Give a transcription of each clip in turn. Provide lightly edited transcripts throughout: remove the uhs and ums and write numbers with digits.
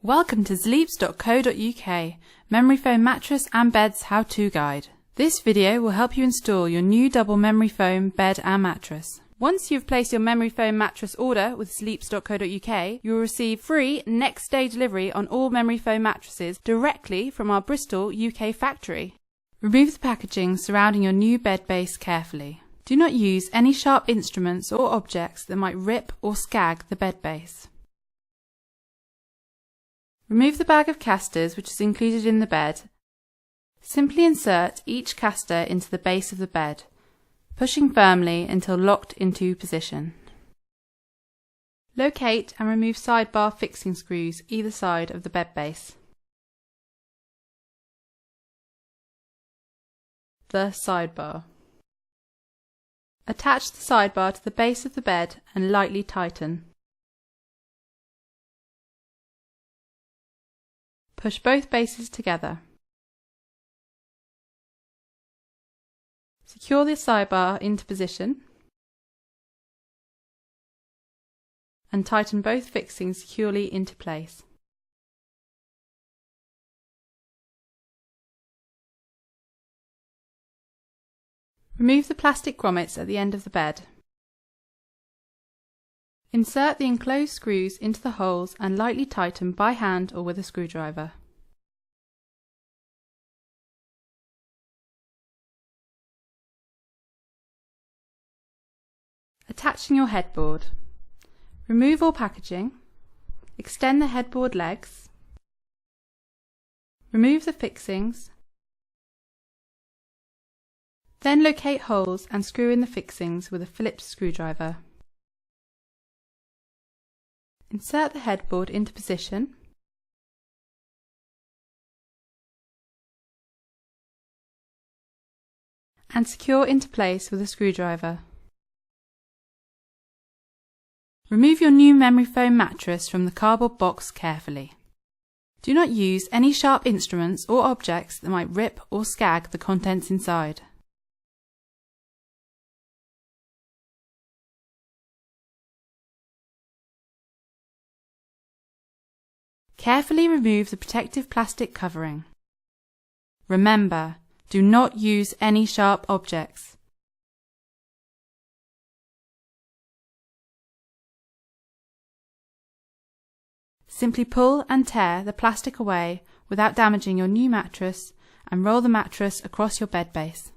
Welcome to zleeps.co.uk, memory foam mattress and beds how-to guide. This video will help you install your new double memory foam bed and mattress. Once you've placed your memory foam mattress order with zleeps.co.uk, you will receive free next day delivery on all memory foam mattresses directly from our Bristol, UK factory. Remove the packaging surrounding your new bed base carefully. Do not use any sharp instruments or objects that might rip or scag the bed base. Remove the bag of casters which is included in the bed. Simply insert each caster into the base of the bed, pushing firmly until locked into position. Locate and remove sidebar fixing screws either side of the bed base. The sidebar. Attach the sidebar to the base of the bed and lightly tighten. Push both bases together. Secure the sidebar into position and tighten both fixings securely into place. Remove the plastic grommets at the end of the bed. Insert the enclosed screws into the holes and lightly tighten by hand or with a screwdriver. Attaching your headboard. Remove all packaging. Extend the headboard legs. Remove the fixings. Then locate holes and screw in the fixings with a Phillips screwdriver. Insert the headboard into position and secure into place with a screwdriver. Remove your new memory foam mattress from the cardboard box carefully. Do not use any sharp instruments or objects that might rip or scag the contents inside. Carefully remove the protective plastic covering. Remember, do not use any sharp objects. Simply pull and tear the plastic away without damaging your new mattress and roll the mattress across your bed base.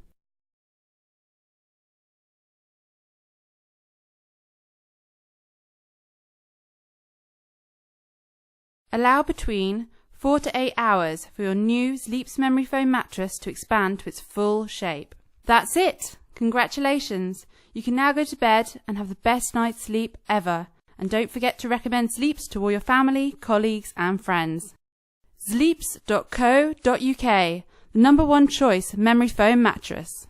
Allow between 4 to 8 hours for your new Zleeps memory foam mattress to expand to its full shape. That's it! Congratulations! You can now go to bed and have the best night's sleep ever. And don't forget to recommend Zleeps to all your family, colleagues and friends. Zleeps.co.uk, the #1 choice memory foam mattress.